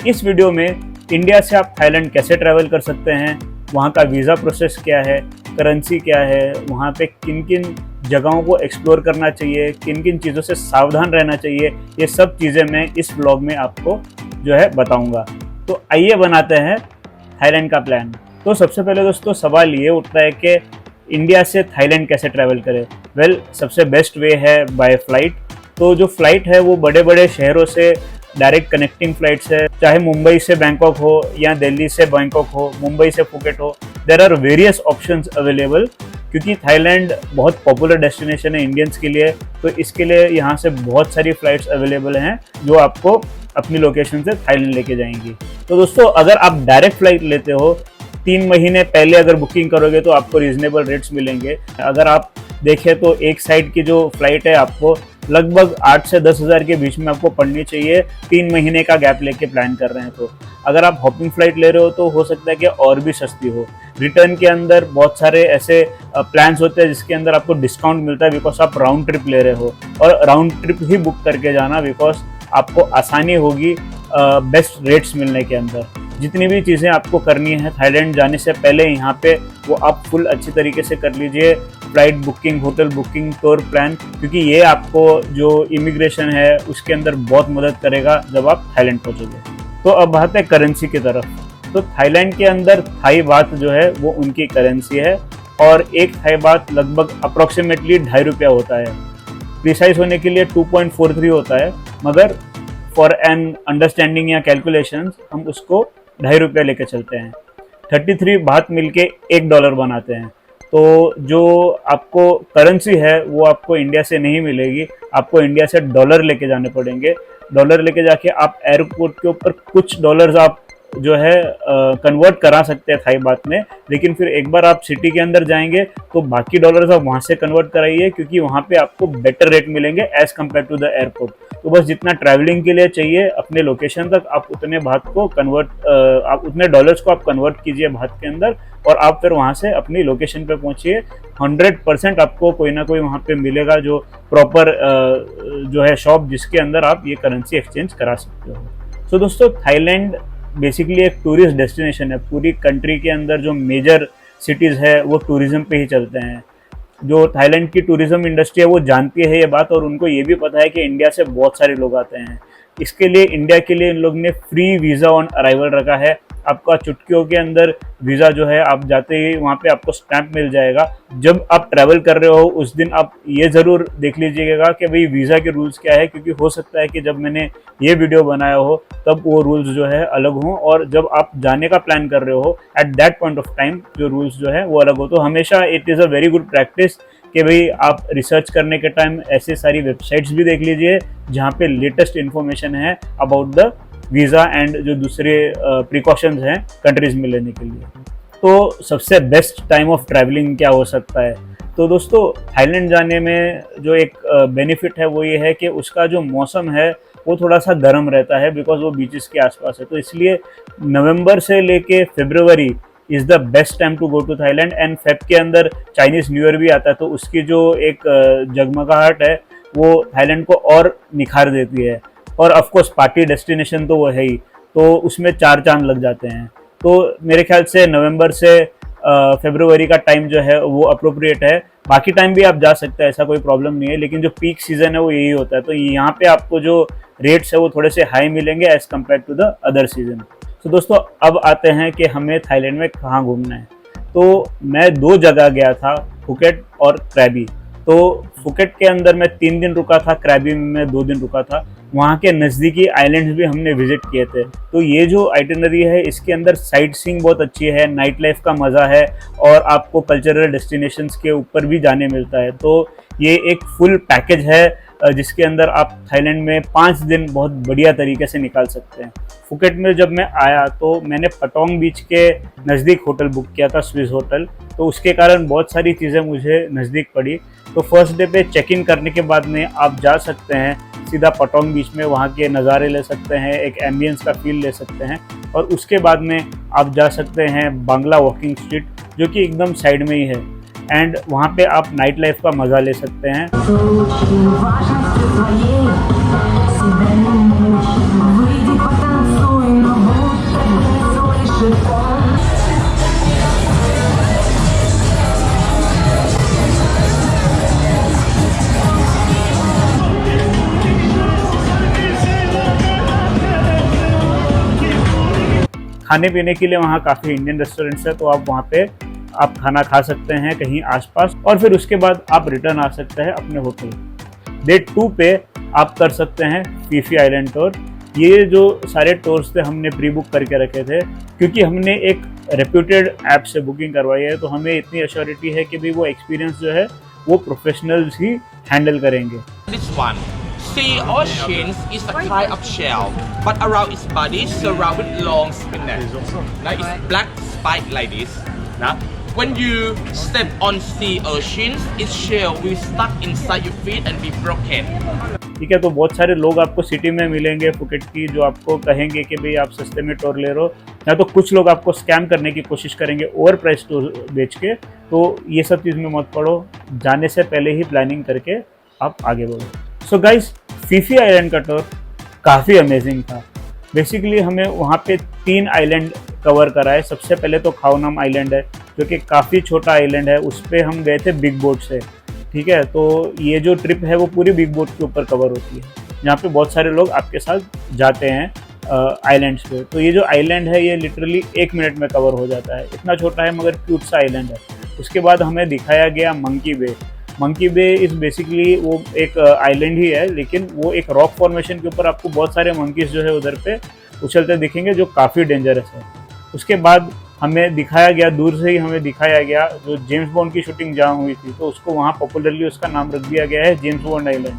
इस वीडियो में इंडिया से आप थाईलैंड कैसे ट्रैवल कर सकते हैं, वहाँ का वीज़ा प्रोसेस क्या है, करेंसी क्या है, वहाँ पे किन किन जगहों को एक्सप्लोर करना चाहिए, किन किन चीज़ों से सावधान रहना चाहिए, ये सब चीज़ें मैं इस व्लॉग में आपको जो है बताऊंगा। तो आइए बनाते हैं थाईलैंड का प्लान। तो सबसे पहले दोस्तों सवाल ये उठता है कि इंडिया से थाईलैंड कैसे ट्रैवल करें। वेल, सबसे बेस्ट वे है बाय फ्लाइट। तो जो फ्लाइट है वो बड़े बड़े शहरों से डायरेक्ट कनेक्टिंग फ्लाइट्स है, चाहे मुंबई से बैंकॉक हो या दिल्ली से बैंकॉक हो, मुंबई से फुकेट हो। There are various options available, क्योंकि थाईलैंड बहुत पॉपुलर डेस्टिनेशन है इंडियंस के लिए। तो इसके लिए यहाँ से बहुत सारी फ्लाइट्स अवेलेबल हैं जो आपको अपनी लोकेशन से थाईलैंड लेके जाएंगी। तो दोस्तों अगर आप डायरेक्ट फ्लाइट लेते हो, 3 महीने पहले अगर बुकिंग करोगे तो आपको रीजनेबल रेट्स मिलेंगे। अगर आप देखें तो एक साइड की जो फ्लाइट है आपको लगभग 8 से 10 हज़ार के बीच में आपको पड़नी चाहिए, 3 महीने का गैप लेके प्लान कर रहे हैं। तो अगर आप हॉपिंग फ्लाइट ले रहे हो तो हो सकता है कि और भी सस्ती हो। रिटर्न के अंदर बहुत सारे ऐसे प्लान्स होते हैं जिसके अंदर आपको डिस्काउंट मिलता है, बिकॉज आप राउंड ट्रिप ले रहे हो, और राउंड ट्रिप ही बुक करके जाना, बिकॉज आपको आसानी होगी बेस्ट रेट्स मिलने के अंदर। जितनी भी चीज़ें आपको करनी है थाईलैंड जाने से पहले यहाँ पे, वो आप फुल अच्छी तरीके से कर लीजिए। Flight booking, hotel booking, tour plan, क्योंकि ये आपको जो इमिग्रेशन है उसके अंदर बहुत मदद करेगा जब आप थाईलैंड पहुँचोगे। तो अब बात है करेंसी की तरफ। तो थाईलैंड के अंदर थाई बात जो है वो उनकी करेंसी है, और एक थाई बात लगभग अप्रॉक्सीमेटली ₹2.5 होता है। प्रिसाइज होने के लिए 2.43 होता है, मगर फॉर एन अंडरस्टैंडिंग या कैलकुलेशंस हम उसको ₹2.5 लेके चलते हैं। 33 बात मिलके $1 बनाते हैं। तो जो आपको करेंसी है वो आपको इंडिया से नहीं मिलेगी, आपको इंडिया से डॉलर लेके जाने पड़ेंगे। डॉलर लेके जाके आप एयरपोर्ट के ऊपर कुछ डॉलर्स आप जो है कन्वर्ट करा सकते हैं थाई बात में, लेकिन फिर एक बार आप सिटी के अंदर जाएंगे तो बाकी डॉलर्स आप वहाँ से कन्वर्ट कराइए, क्योंकि वहाँ पे आपको बेटर रेट मिलेंगे as compared to the airport. तो बस जितना ट्रैवलिंग के लिए चाहिए अपने लोकेशन तक, आप उतने बात को आप उतने डॉलर्स को आप कन्वर्ट कीजिए बात के अंदर, और आप फिर वहाँ से अपनी लोकेशन पे पहुँचिए। 100% आपको कोई ना कोई वहाँ पे मिलेगा जो प्रॉपर जो है शॉप जिसके अंदर आप ये करेंसी एक्सचेंज करा सकते हो। सो दोस्तों थाईलैंड बेसिकली एक टूरिस्ट डेस्टिनेशन है। पूरी कंट्री के अंदर जो मेजर सिटीज़ है वो टूरिज्म पे ही चलते हैं। जो थाईलैंड की टूरिज्म इंडस्ट्री है वो जानती है ये बात, और उनको ये भी पता है कि इंडिया से बहुत सारे लोग आते हैं। इसके लिए इंडिया के लिए इन लोग ने फ्री वीज़ा ऑन अराइवल रखा है। आपका चुटकियों के अंदर वीज़ा जो है, आप जाते ही वहाँ पे आपको स्टैंप मिल जाएगा। जब आप ट्रैवल कर रहे हो उस दिन आप ये ज़रूर देख लीजिएगा कि भाई वीज़ा के रूल्स क्या है, क्योंकि हो सकता है कि जब मैंने ये वीडियो बनाया हो तब वो रूल्स जो है अलग हों, और जब आप जाने का प्लान कर रहे हो at that point of time जो रूल्स जो है वो अलग हो। तो हमेशा it is a very good practice कि भाई आप रिसर्च करने के टाइम ऐसे सारी वेबसाइट्स भी देख लीजिए जहाँ पे लेटेस्ट इन्फॉर्मेशन है अबाउट द वीज़ा एंड जो दूसरे प्रिकॉशंस हैं कंट्रीज में लेने के लिए। तो सबसे बेस्ट टाइम ऑफ ट्रैवलिंग क्या हो सकता है? तो दोस्तों थाईलैंड जाने में जो एक बेनिफिट है वो ये है कि उसका जो मौसम है वो थोड़ा सा गर्म रहता है, बिकॉज वो बीचेस के आसपास है। तो इसलिए नवंबर से लेके फरवरी is the best time to go to Thailand. And Feb के अंदर चाइनीज़ न्यू ईयर भी आता है, तो उसकी जो एक जगमगाहट है वो थाईलैंड को और निखार देती है। और ऑफ कोर्स पार्टी डेस्टिनेशन तो वो है ही, तो उसमें 4 चांद लग जाते हैं। तो मेरे ख्याल से नवंबर से फरवरी का टाइम जो है वो अप्रोप्रिएट है। बाकी टाइम भी आप जा सकते हैं, ऐसा कोई प्रॉब्लम नहीं है, लेकिन जो पीक सीजन है वो यही होता है। तो यहाँ पे आपको जो रेट्स है वो थोड़े से हाई मिलेंगे as compared to the other season. तो दोस्तों अब आते हैं कि हमें थाईलैंड में कहाँ घूमना है। तो मैं 2 जगह गया था, फुकेट और क्रैबी। तो फुकेट के अंदर मैं 3 दिन रुका था, क्रैबी में मैं 2 दिन रुका था। वहाँ के नज़दीकी आइलैंड्स भी हमने विजिट किए थे। तो ये जो आइटिनरी है इसके अंदर साइट सीइंग बहुत अच्छी है, नाइट लाइफ का मज़ा है, और आपको कल्चरल डेस्टिनेशंस के ऊपर भी जाने मिलता है। तो ये एक फुल पैकेज है जिसके अंदर आप थाईलैंड में 5 दिन बहुत बढ़िया तरीके से निकाल सकते हैं। फुकेट में जब मैं आया तो मैंने पटोंग बीच के नज़दीक होटल बुक किया था, स्विस होटल। तो उसके कारण बहुत सारी चीज़ें मुझे नज़दीक पड़ी। तो फर्स्ट डे पे चेक इन करने के बाद में आप जा सकते हैं सीधा पटोंग बीच में, वहाँ के नज़ारे ले सकते हैं, एक एम्बियंस का फील ले सकते हैं। और उसके बाद में आप जा सकते हैं बांग्ला वॉकिंग स्ट्रीट, जो कि एकदम साइड में ही है, एंड वहाँ पे आप नाइट लाइफ का मज़ा ले सकते हैं। खाने पीने के लिए वहाँ काफ़ी इंडियन रेस्टोरेंट्स है, तो आप वहाँ पे आप खाना खा सकते हैं कहीं आसपास, और फिर उसके बाद आप रिटर्न आ सकते हैं अपने होटल। डे 2 पे आप कर सकते हैं फीफी आइलैंड टूर। ये जो सारे टूर्स थे हमने प्री बुक करके रखे थे, क्योंकि हमने एक रेप्यूटेड ऐप से बुकिंग करवाई है, तो हमें इतनी अश्योरिटी है कि भाई वो एक्सपीरियंस जो है वो प्रोफेशनल्स ही हैंडल करेंगे। This one, sea oceans is a kind of shell, but around its body surrounded with long spinnet. Now it's black spike like this. Now, when you step on sea oceans, its shell will stuck inside your feet and be broken. ठीक है, तो बहुत सारे लोग आपको city में मिलेंगे Phuket की जो आपको कहेंगे कि भाई आप सस्ते में टूर ले रहे हो, या तो कुछ लोग आपको स्कैम करने की कोशिश करेंगे ओवर प्राइस टूर बेच के। तो ये सब चीज़ में मत पड़ो, जाने से पहले ही प्लानिंग करके आप आगे बढ़ो। सो गाइस, फीफी आइलैंड का टूर काफ़ी अमेजिंग था। बेसिकली हमें वहाँ पे 3 आइलैंड कवर करा है। सबसे पहले तो खाओनाम आइलैंड है जो कि काफ़ी छोटा आइलैंड है, उस पर हम गए थे बिग बोट से। ठीक है, तो ये जो ट्रिप है वो पूरी बिग बोट के ऊपर कवर होती है, यहाँ पे बहुत सारे लोग आपके साथ जाते हैं आइलैंड्स पे। तो ये जो आइलैंड है ये लिटरली 1 मिनट में कवर हो जाता है, इतना छोटा है मगर क्यूट सा आइलैंड है। उसके बाद हमें दिखाया गया monkey bay. Monkey bay is basically वो एक आइलैंड ही है, लेकिन वो एक रॉक फॉर्मेशन के ऊपर आपको बहुत सारे मंकीज जो है उधर पे उछलते दिखेंगे, जो काफ़ी डेंजरस है। उसके बाद हमें दिखाया गया, दूर से ही हमें दिखाया गया जो जेम्स बॉन्ड की शूटिंग जहाँ हुई थी, तो उसको वहाँ पॉपुलरली उसका नाम रख दिया गया है जेम्स बॉन्ड आइलैंड,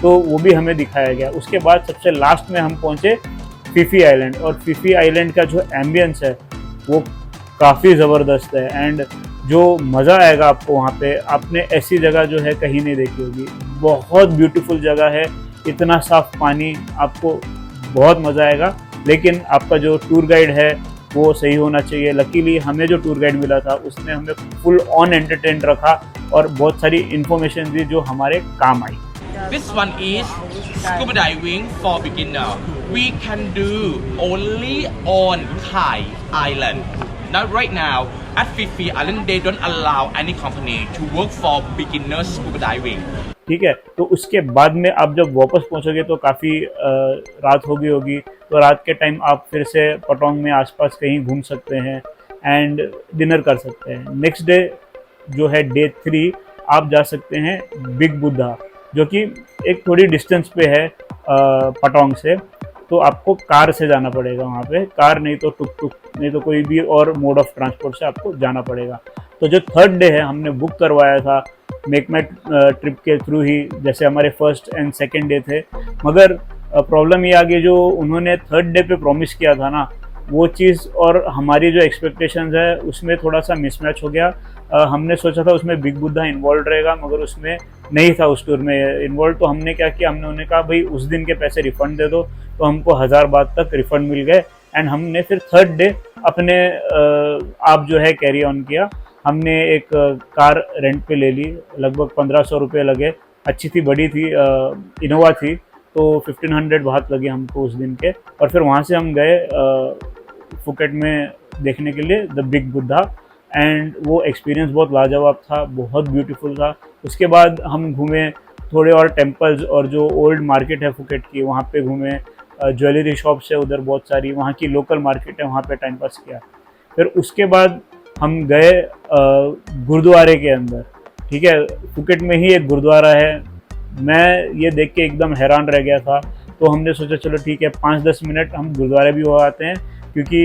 तो वो भी हमें दिखाया गया। उसके बाद सबसे लास्ट में हम पहुँचे फीफी आइलैंड, और फीफी आइलैंड का जो एम्बियंस है वो काफ़ी ज़बरदस्त है, एंड जो मज़ा आएगा आपको वहाँ पे, आपने ऐसी जगह जो है कहीं नहीं देखी होगी। बहुत ब्यूटीफुल जगह है, इतना साफ पानी, आपको बहुत मज़ा आएगा। लेकिन आपका जो टूर गाइड है वो सही होना चाहिए। लकीली हमें जो टूर गाइड मिला था उसने हमें फुल ऑन एंटरटेन रखा और बहुत सारी इन्फॉर्मेशन दी जो हमारे काम आई। This one is scuba diving for beginner. We can do only on Thai Island. Now right now at Phi Island they don't allow any company to work for beginner scuba diving. ठीक है, तो उसके बाद में आप जब वापस पहुंचोगे तो काफ़ी रात हो गई होगी, तो रात के टाइम आप फिर से पटोंग में आसपास कहीं घूम सकते हैं एंड डिनर कर सकते हैं। नेक्स्ट डे जो है डे 3, आप जा सकते हैं बिग बुद्धा, जो कि एक थोड़ी डिस्टेंस पे है पटोंग से, तो आपको कार से जाना पड़ेगा वहाँ पे, कार नहीं तो टुक टुक, नहीं तो कोई भी और मोड ऑफ ट्रांसपोर्ट से आपको जाना पड़ेगा। तो जो 3rd डे है हमने बुक करवाया था मेक माई ट्रिप के थ्रू ही, जैसे हमारे 1st एंड 2nd डे थे, मगर प्रॉब्लम ये आ गई, जो उन्होंने 3rd डे पे प्रॉमिस किया था ना, वो चीज़ और हमारी जो एक्सपेक्टेशंस है उसमें थोड़ा सा मिसमैच हो गया। हमने सोचा था उसमें बिग बुद्धा इन्वॉल्व रहेगा, मगर उसमें नहीं था उस टूर में इन्वॉल्व। तो हमने क्या किया, हमने उन्हें कहा भाई उस दिन के पैसे रिफ़ंड दे दो, तो हमको 1000 बात तक रिफ़ंड मिल गए। एंड हमने फिर 3rd डे अपने आप जो है कैरी ऑन किया। हमने एक कार रेंट पे ले ली, लगभग 1500 रुपये लगे, अच्छी थी, बड़ी थी, इनोवा थी, तो 1500 बात लगे हमको उस दिन के। और फिर वहाँ से हम गए फुकेट में देखने के लिए द बिग बुद्धा, एंड वो एक्सपीरियंस बहुत लाजवाब था, बहुत ब्यूटीफुल था। उसके बाद हम घूमे थोड़े और टेम्पल्स, और जो ओल्ड मार्केट है फुकेट की वहाँ पे घूमे, ज्वेलरी शॉप्स है उधर बहुत सारी, वहाँ की लोकल मार्केट है, वहाँ पे टाइम पास किया। फिर उसके बाद हम गए गुरुद्वारे के अंदर। ठीक है, फुकेट में ही एक गुरुद्वारा है, मैं ये देख के एकदम हैरान रह गया था। तो हमने सोचा चलो ठीक है 5-10 मिनट हम गुरुद्वारे भी हो आते हैं, क्योंकि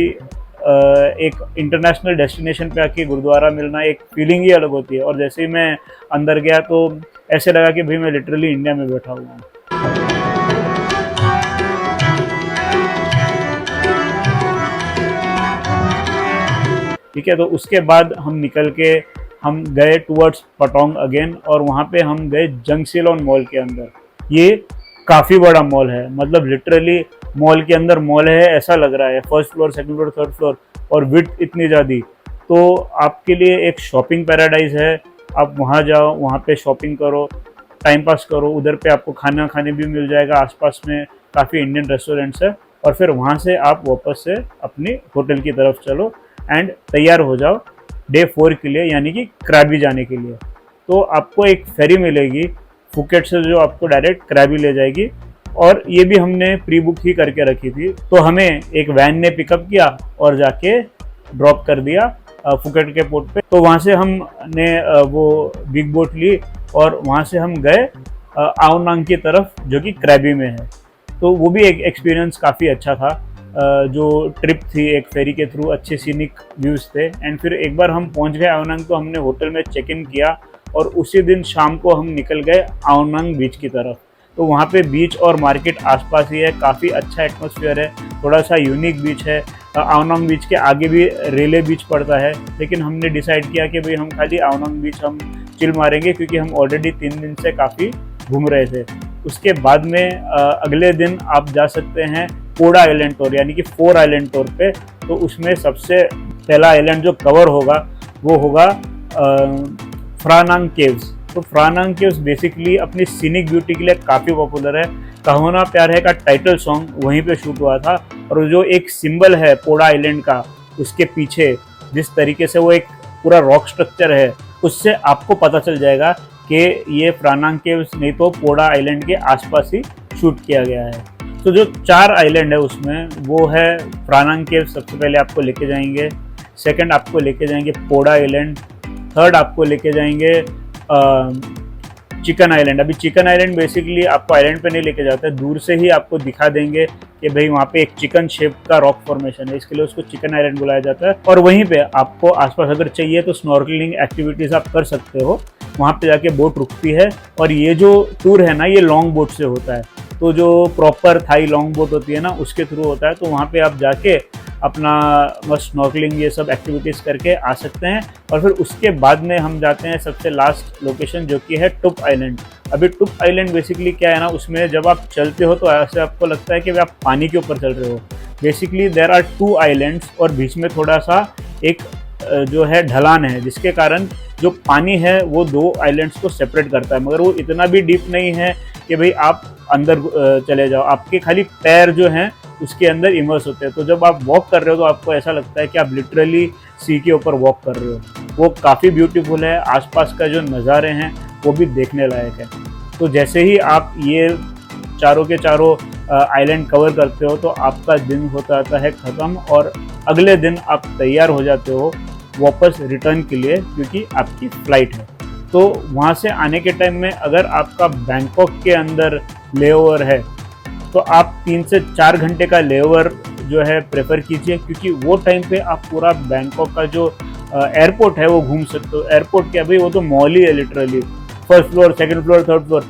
एक इंटरनेशनल डेस्टिनेशन पे आके गुरुद्वारा मिलना एक फीलिंग ही अलग होती है। और जैसे ही मैं अंदर गया तो ऐसे लगा कि भाई मैं लिटरली इंडिया में बैठा हुआ हूँ। ठीक है, तो उसके बाद हम निकल के हम गए टूवर्ड्स पटोंग अगेन, और वहाँ पे हम गए जंगसिलोन मॉल के अंदर। ये काफ़ी बड़ा मॉल है, मतलब लिटरली मॉल के अंदर मॉल है ऐसा लग रहा है, 1st floor 2nd floor 3rd floor, और विड्थ इतनी ज़्यादा। तो आपके लिए एक शॉपिंग पैराडाइज है, आप वहाँ जाओ, वहाँ पे शॉपिंग करो, टाइम पास करो। उधर पे आपको खाना खाने भी मिल जाएगा, आसपास में काफ़ी इंडियन रेस्टोरेंट्स है, और फिर वहाँ से आप वापस से अपनी होटल की तरफ चलो एंड तैयार हो जाओ डे 4 के लिए, यानी कि क्रैबी जाने के लिए। तो आपको एक फेरी मिलेगी फुकेट से जो आपको डायरेक्ट क्रैबी ले जाएगी, और ये भी हमने प्री बुक ही करके रखी थी। तो हमें एक वैन ने पिकअप किया और जाके ड्रॉप कर दिया फुकेट के पोर्ट पे। तो वहाँ से हमने वो बिग बोट ली और वहाँ से हम गए आओ नांग की तरफ, जो कि क्रैबी में है। तो वो भी एक एक्सपीरियंस काफ़ी अच्छा था। जो ट्रिप थी एक फेरी के थ्रू, अच्छे सीनिक व्यूज़ थे। एंड फिर एक बार हम पहुंच गए आओ नांग, तो हमने होटल में चेक इन किया और उसी दिन शाम को हम निकल गए आओ नांग बीच की तरफ। तो वहाँ पे बीच और मार्केट आसपास ही है, काफ़ी अच्छा एटमॉस्फेयर है, थोड़ा सा यूनिक बीच है। आओ नांग बीच के आगे भी रेले बीच पड़ता है, लेकिन हमने डिसाइड किया कि भाई हम खाली आओ नांग बीच हम चिल मारेंगे, क्योंकि हम ऑलरेडी 3 दिन से काफ़ी घूम रहे थे। उसके बाद में अगले दिन आप जा सकते हैं पोड़ा आइलैंड टूर, यानी कि 4 आइलैंड टूर पे। तो उसमें सबसे पहला आइलैंड जो कवर होगा वो होगा फ्रा नांग केव्स। तो फ्रा नांग केव्स बेसिकली अपनी सीनिक ब्यूटी के लिए काफ़ी पॉपुलर है। कहो ना प्यार है का टाइटल सॉन्ग वहीं पे शूट हुआ था। और जो एक सिंबल है पोड़ा आइलैंड का, उसके पीछे जिस तरीके से वो एक पूरा रॉक स्ट्रक्चर है, उससे आपको पता चल जाएगा कि ये फ्रा नांग केव्स नहीं तो पोड़ा आइलैंड के आसपास ही शूट किया गया है। तो जो 4 आइलैंड है उसमें वो है फ्रा नांग केव्स, सबसे पहले आपको लेके जाएंगे। सेकंड आपको लेके जाएंगे पोड़ा आइलैंड। थर्ड आपको लेके जाएंगे चिकन आइलैंड। अभी चिकन आइलैंड बेसिकली आपको आइलैंड पे नहीं लेके जाता है, दूर से ही आपको दिखा देंगे कि भाई वहाँ पे एक चिकन शेप का रॉक फॉर्मेशन है, इसके लिए उसको चिकन आइलैंड बुलाया जाता है। और वहीं पे आपको आसपास अगर चाहिए तो स्नॉर्कलिंग एक्टिविटीज़ आप कर सकते हो, वहाँ पे जाके बोट रुकती है। और ये जो टूर है ना, ये लॉन्ग बोट से होता है। तो जो प्रॉपर थाई लॉन्ग बोट होती है ना, उसके थ्रू होता है। तो वहाँ पे आप जाके अपना बस स्नॉर्कलिंग ये सब एक्टिविटीज़ करके आ सकते हैं। और फिर उसके बाद में हम जाते हैं सबसे लास्ट लोकेशन, जो कि है टुप आइलैंड। अभी टुप आइलैंड बेसिकली क्या है ना, उसमें जब आप चलते हो तो ऐसे आपको लगता है कि आप पानी के ऊपर चल रहे हो। बेसिकली देयर आर 2 आइलैंड्स और बीच में थोड़ा सा एक जो है ढलान है, जिसके कारण जो पानी है वो 2 आइलैंड्स को सेपरेट करता है। मगर वो इतना भी डीप नहीं है कि भाई आप अंदर चले जाओ, आपके खाली पैर जो हैं उसके अंदर इमर्स होते हैं। तो जब आप वॉक कर रहे हो तो आपको ऐसा लगता है कि आप लिटरली सी के ऊपर वॉक कर रहे हो। वो काफ़ी ब्यूटीफुल है, आसपास का जो नज़ारे हैं वो भी देखने लायक है। तो जैसे ही आप ये चारों के चारों आइलैंड कवर करते हो तो आपका दिन होता आता है ख़त्म, और अगले दिन आप तैयार हो जाते हो वापस रिटर्न के लिए, क्योंकि आपकी फ़्लाइट है। तो वहाँ से आने के टाइम में अगर आपका बैंकॉक के अंदर लेओवर है तो आप 3 से 4 घंटे का लेओवर जो है प्रेफर कीजिए, क्योंकि वो टाइम पे आप पूरा बैंकॉक का जो एयरपोर्ट है वो घूम सकते हो। एयरपोर्ट क्या भाई, वो तो मॉल ही है literally. First floor, second floor, third floor,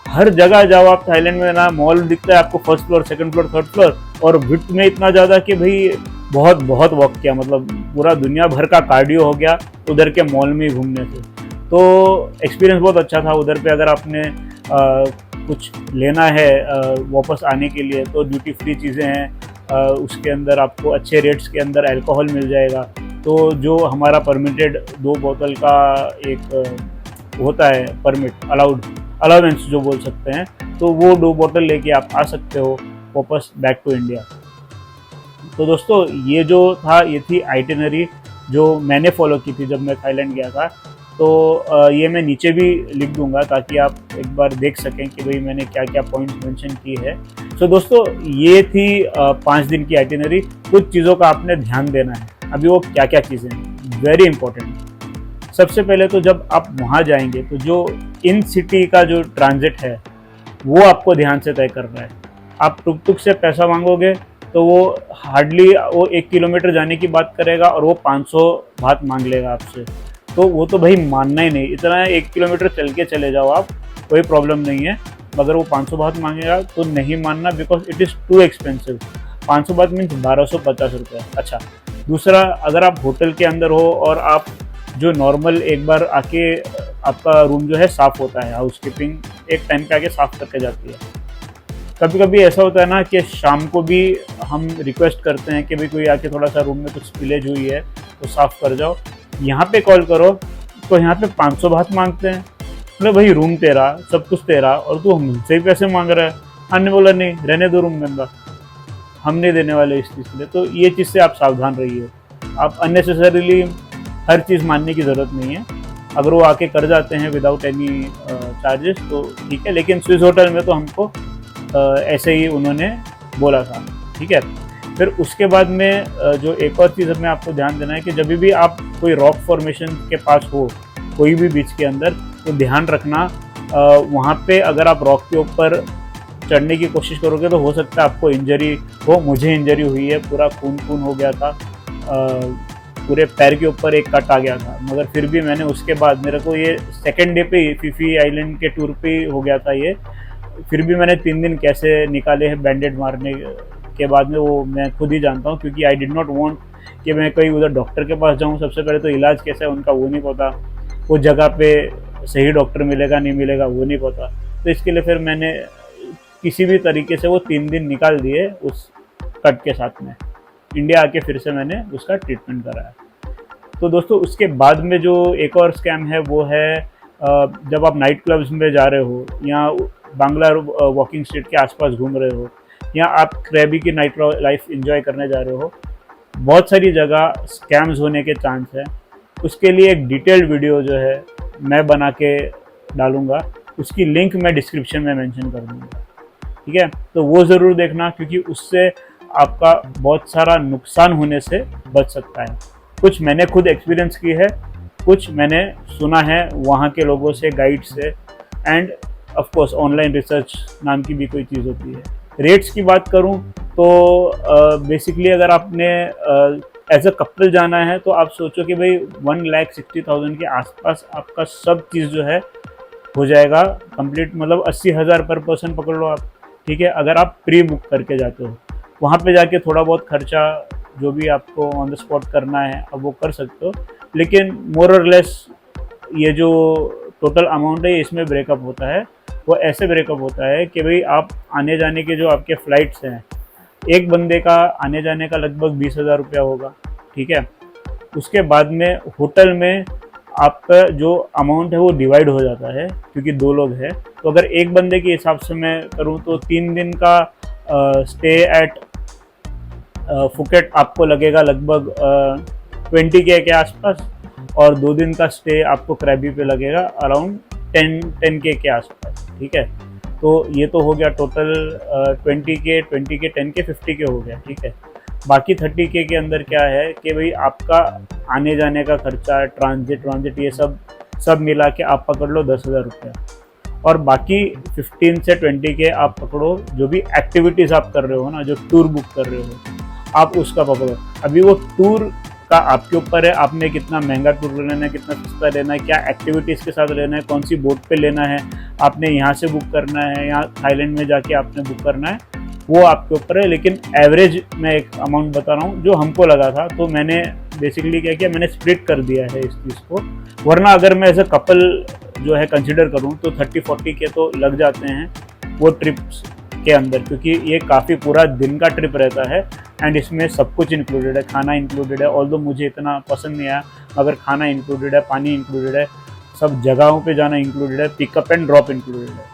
हर जगह जाओ आप थाईलैंड में ना मॉल दिखता है आपको, first floor, second floor, third floor. और विड्थ में इतना ज़्यादा कि भाई बहुत वॉक किया, मतलब पूरा दुनिया भर का कार्डियो हो गया उधर के मॉल में ही घूमने से। तो एक्सपीरियंस बहुत अच्छा था उधर पे। अगर आपने कुछ लेना है वापस आने के लिए तो ड्यूटी फ्री चीज़ें हैं, उसके अंदर आपको अच्छे रेट्स के अंदर अल्कोहल मिल जाएगा। तो जो हमारा परमिटेड 2 बोतल का एक होता है परमिट, अलाउंस जो बोल सकते हैं, तो वो 2 बोतल लेके आप आ सकते हो वापस बैक टू इंडिया। तो दोस्तों ये जो था, ये थी आइटिनरी जो मैंने फॉलो की थी जब मैं थाईलैंड गया था। तो ये मैं नीचे भी लिख दूंगा ताकि आप एक बार देख सकें कि भाई मैंने क्या क्या पॉइंट्स मेंशन की है। तो दोस्तों ये थी 5 दिन की आइटिनरी। कुछ चीज़ों का आपने ध्यान देना है। अभी वो क्या क्या चीज़ें हैं, वेरी इंपॉर्टेंट। सबसे पहले तो जब आप वहाँ जाएंगे तो जो इन सिटी का जो ट्रांजिट है वो आपको ध्यान से तय करना है। आप टुक टुक से पैसा मांगोगे तो वो हार्डली वो 1 किलोमीटर जाने की बात करेगा और वो 500 बात मांग लेगा आपसे। तो वो तो भाई मानना ही नहीं, इतना 1 किलोमीटर चल के चले जाओ आप, कोई प्रॉब्लम नहीं है। मगर वो 500 बात मांगेगा तो नहीं मानना, because it is too expensive. 500 बात मीन्स 1250 रुपये। अच्छा, दूसरा, अगर आप होटल के अंदर हो और आप जो नॉर्मल एक बार आके आपका रूम जो है साफ़ होता है, हाउसकीपिंग एक टाइम पे आके साफ़ करके जाती है। कभी कभी ऐसा होता है ना कि शाम को भी हम रिक्वेस्ट करते हैं कि भाई कोई आके थोड़ा सा रूम में कुछ स्पिलेज हुई है तो साफ़ कर जाओ। यहाँ पे कॉल करो तो यहाँ पे 500 बात मांगते हैं। मतलब भाई रूम तेरा, सब कुछ तेरा, और तू हमसे ही पैसे मांग रहा है। हमने बोला नहीं, रहने दो रूम गंदा, हम नहीं देने वाले इस चीज़ के लिए। तो ये चीज़ से आप सावधान रहिए। आप अननेसेसरीली हर चीज़ मानने की ज़रूरत नहीं है। अगर वो आके कर जाते हैं विदाउट एनी चार्जेस तो ठीक है, लेकिन स्विस होटल में तो हमको ऐसे ही उन्होंने बोला था, ठीक है। फिर उसके बाद में जो एक और चीज़ हमें आपको ध्यान देना है कि जब भी आप कोई रॉक फॉर्मेशन के पास हो कोई भी बीच के अंदर, तो ध्यान रखना वहाँ पे अगर आप रॉक के ऊपर चढ़ने की कोशिश करोगे तो हो सकता है आपको इंजरी हो। मुझे इंजरी हुई है, पूरा खून हो गया था, पूरे पैर के ऊपर एक कट आ गया था, मगर फिर भी मैंने उसके बाद, मेरे को ये सेकेंड डे पे ही फीफी आइलैंड के टूर पे ही हो गया था ये, फिर भी मैंने 3 दिन कैसे निकाले हैं बैंडेड मारने के बाद में, वो मैं खुद ही जानता हूँ, क्योंकि आई डिड नॉट वांट कि मैं कहीं उधर डॉक्टर के पास जाऊँ। सबसे पहले तो इलाज कैसा है उनका वो नहीं पता, वो जगह पे सही डॉक्टर मिलेगा नहीं मिलेगा वो नहीं पता, तो इसके लिए फिर मैंने किसी भी तरीके से वो 3 दिन निकाल दिए उस कट के साथ में। इंडिया आके फिर से मैंने उसका ट्रीटमेंट कराया। तो दोस्तों उसके बाद में जो एक और स्कैम है वो है जब आप नाइट क्लब्स में जा रहे हो या बांग्ला वॉकिंग स्ट्रीट के आसपास घूम रहे हो या आप क्रैबी की नाइट लाइफ एंजॉय करने जा रहे हो, बहुत सारी जगह स्कैम्स होने के चांस है। उसके लिए एक डिटेल्ड वीडियो जो है मैं बना के डालूंगा, उसकी लिंक मैं डिस्क्रिप्शन में मेंशन कर दूंगा, ठीक है। तो वो ज़रूर देखना, क्योंकि उससे आपका बहुत सारा नुकसान होने से बच सकता है। कुछ मैंने खुद एक्सपीरियंस की है, कुछ मैंने सुना है वहाँ के लोगों से, गाइड से, end of course online research नाम की भी कोई चीज़ होती है। रेट्स की बात करूँ तो बेसिकली अगर आपने एज अ कपल जाना है तो आप सोचो कि भाई 1,60,000 के आसपास आपका सब चीज़ जो है हो जाएगा कंप्लीट, मतलब 80,000 पर पर्सन पकड़ लो आप, ठीक है। अगर आप प्री बुक करके जाते हो, वहाँ पे जाके थोड़ा बहुत खर्चा जो भी आपको ऑन द स्पॉट करना है अब वो कर सकते हो, लेकिन मोर और लेस ये जो टोटल अमाउंट है इसमें ब्रेकअप होता है। वो ऐसे ब्रेकअप होता है कि भाई आप आने जाने के जो आपके फ़्लाइट्स हैं, एक बंदे का आने जाने का लगभग 20,000 रुपया होगा, ठीक है। उसके बाद में होटल में आपका जो अमाउंट है वो डिवाइड हो जाता है, क्योंकि 2 लोग हैं। तो अगर एक बंदे के हिसाब से मैं करूँ तो 3 दिन का स्टे एट फुकेट आपको लगेगा लगभग 20K के आसपास, और 2 दिन का स्टे आपको क्रैबी पे लगेगा अराउंड 10K के आसपास, ठीक है। तो ये तो हो गया टोटल 20K, 10K, 50K हो गया, ठीक है। बाकी 30K के अंदर क्या है कि भाई आपका आने जाने का खर्चा, ट्रांजिट ये सब मिला के आप पकड़ लो 10,000 रुपया, और बाकी 15 से 20K आप पकड़ो जो भी एक्टिविटीज़ आप कर रहे हो ना, जो टूर बुक कर रहे हो आप उसका पकड़ो। अभी वो टूर का आपके ऊपर है, आपने कितना महंगा टूर लेना है, कितना सस्ता लेना है, क्या एक्टिविटीज़ के साथ लेना है, कौन सी बोट पे लेना है, आपने यहाँ से बुक करना है या थाईलैंड में जाके आपने बुक करना है, वो आपके ऊपर है। लेकिन एवरेज मैं एक अमाउंट बता रहा हूँ जो हमको लगा था, तो मैंने बेसिकली क्या किया, मैंने स्प्लिट कर दिया है इस चीज़ को। वरना अगर मैं एज अ कपल जो है कंसिडर करूँ तो 30-40K तो लग जाते हैं वो ट्रिप्स के अंदर, क्योंकि ये काफ़ी पूरा दिन का ट्रिप रहता है एंड इसमें सब कुछ इंक्लूडेड है, खाना इंक्लूडेड है। ऑल्दो मुझे इतना पसंद नहीं आया, मगर खाना इंक्लूडेड है, पानी इंक्लूडेड है, सब जगहों पे जाना इंक्लूडेड है, पिकअप एंड ड्रॉप इंक्लूडेड है,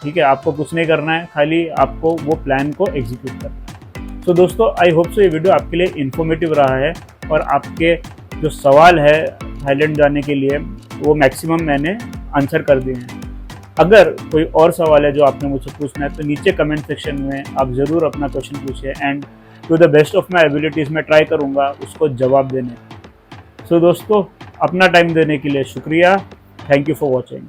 ठीक है। आपको कुछ नहीं करना है, खाली आपको वो प्लान को एग्जीक्यूट करना है। सो दोस्तों, आई होप सो ये वीडियो आपके लिए इन्फॉर्मेटिव रहा है और आपके जो सवाल है थाईलैंड जाने के लिए वो मैक्सिमम मैंने आंसर कर दिए हैं। अगर कोई और सवाल है जो आपने मुझसे पूछना है तो नीचे कमेंट सेक्शन में आप ज़रूर अपना क्वेश्चन पूछिए, and to the best of my abilities मैं ट्राई करूँगा उसको जवाब देने। सो दोस्तों, अपना टाइम देने के लिए शुक्रिया। Thank you for watching.